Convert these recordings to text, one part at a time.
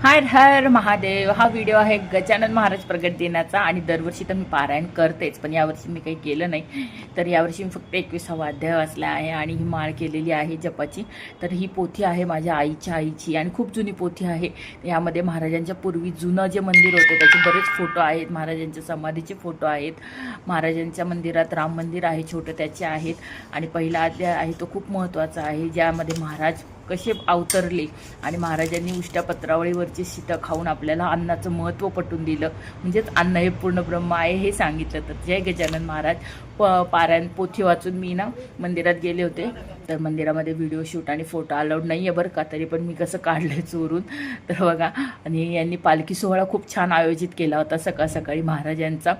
हर हर महादेव। हा व्हिडिओ आहे गजानन महाराज प्रगट दिनाचा आणि दरवर्षी तर मी पारायण करतेच, पण यावर्षी मी काही केलं नाही। तर यावर्षी मी फक्त 21वा अध्याय वाचला आहे आणि ही माळ केलेली आहे जपाची। तर ही पोथी आहे माझ्या आईच्या आईची आणि खूप जुनी पोथी आहे। यामध्ये महाराजांच्या पूर्वी जुनं जे मंदिर होतं त्याचे बरेच फोटो आहेत, महाराजांच्या समाधीचे फोटो आहेत, महाराजांच्या मंदिरात राम मंदिर आहे छोटं त्याचे आहेत। आणि पहिला अध्याय आहे तो खूप महत्त्वाचा आहे, ज्यामध्ये महाराज कसे अवतरले आणि महाराजांनी उष्ट्या पत्रावळीवरची शीतं खाऊन आपल्याला अन्नाचं महत्त्व पटवून दिलं, म्हणजेच अन्न हे पूर्ण ब्रह्म आहे हे सांगितलं। तर जय गजानन महाराज। पारायण पोथी वाचून मी ना मंदिरात गेले होते, तर मंदिरामध्ये व्हिडिओ शूट आणि फोटो अलाउड नाही आहे बरं का, तरी पण मी कसं काढलं चोरून तर बघा। आणि यांनी पालखी सोहळा खूप छान आयोजित केला होता सकाळ सकाळी महाराजांचा।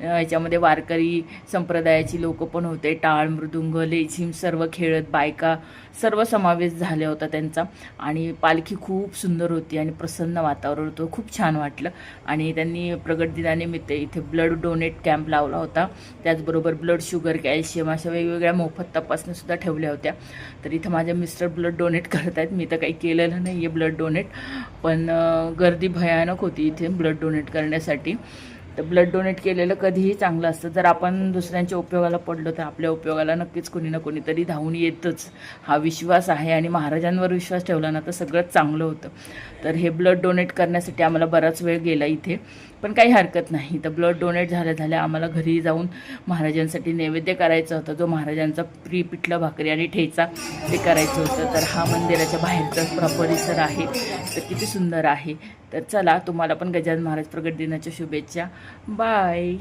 याच्यामध्ये वारकरी संप्रदायाची लोक पण होते, टाळ मृदुंग लेझिम सर्व खेळत, बायका सर्व समावेश झाला होता त्यांचा। आणि पालखी खूप सुंदर होती आणि प्रसन्न वातावरण होतं, खूप छान वाटलं। आणि त्यांनी प्रगट दिनानिमित्त इथे ब्लड डोनेट कॅम्प लावला होता, त्याचबरोबर ब्लड शुगर कॅल्शियम अशा वेगवेगळ्या मोफत तपासणीसुद्धा ठेवल्या होत्या। तर इथं माझे मिस्टर ब्लड डोनेट करत आहेत, मी तर काही केलेलं नाही आहे ब्लड डोनेट, पण गर्दी भयानक होती इथे ब्लड डोनेट करण्यासाठी। तर ब्लड डोनेट केलेलं कधीही चांगलं असतं, जर आपण दुसऱ्यांच्या उपयोगाला पडलो तर आपल्या उपयोगाला नक्कीच कोणी ना कोणीतरी धावून येतच, हा विश्वास आहे। आणि महाराजांवर विश्वास ठेवला ना तर सगळंच चांगलं होतं। तर हे ब्लड डोनेट करण्यासाठी आम्हाला बराच वेळ गेला इथे, पण काही हरकत नाही। तर ब्लड डोनेट झाल्या आम्हाला घरी जाऊन महाराजांसाठी नैवेद्य करायचा होता, जो महाराजांचा पिठलं भाकरी आणि ठेचा ते करायचं होतं। तर हा मंदिराच्या बाहेरचा परिसर आहे, तर किती सुंदर आहे। तर चला, तुम्हाला पण गजानन महाराज प्रगट दिनाच्या शुभेच्छा। बाय।